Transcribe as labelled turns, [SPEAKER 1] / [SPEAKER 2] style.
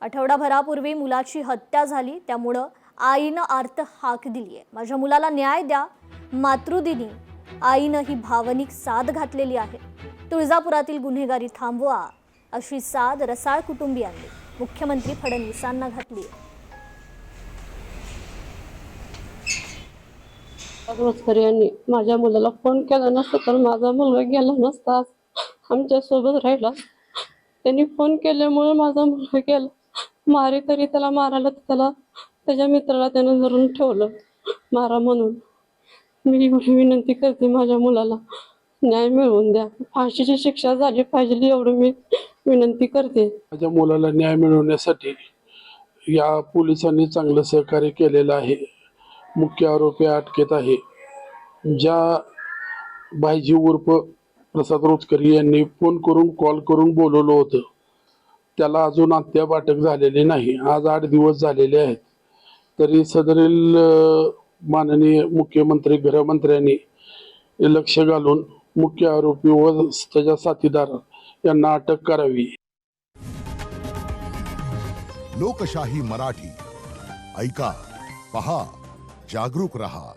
[SPEAKER 1] आठवडाभरापूर्वी मुलाची हत्या झाली, त्यामुळे आईनं आर्त हाक दिली आहे। माझ्या मुलाला न्याय द्या। मातृदिनी आईनं ही भावनिक साद घातलेली आहे। तुळजापुरातील गुन्हेगारी थांबवा अशी साद रसाळ कुटुंबियांनी मुख्यमंत्री फडणवीसांना घातली आहे।
[SPEAKER 2] रोजकर यांनी माझ्या मुलाला फोन केला नसता तर माझा मुलगा गेला नसता, आमच्या सोबत राहिला। त्यांनी फोन केल्यामुळे माझा मुलगा गेला। मारे तरी त्याला मारायला त्याला त्याच्या मित्राला त्यानं धरून ठेवलं मारा म्हणून। मी एवढी विनंती करते, माझ्या मुलाला न्याय मिळवून द्या। फाशीची शिक्षा झाली पाहिजे एवढी मी विनंती करते।
[SPEAKER 3] माझ्या मुलाला न्याय मिळवण्यासाठी या पोलिसांनी चांगलं सहकार्य केलेलं आहे। मुख्य आरोपी अटकेत आहे। ज्या भाईजी उर्फ प्रसाद रोजकर यांनी फोन करून कॉल करून बोलवलं होतं, त्याला अजून अद्याप अटक झालेली नाही। आज 8 दिवस झालेले आहेत। तरी सदरील माननीय मुख्यमंत्री गृहमंत्र्यांनी लक्ष घालून मुख्य आरोपी व त्याच्या साथीदार यांना अटक करावी।
[SPEAKER 4] लोकशाही मराठी ऐका, पहा, जागरूक रहा।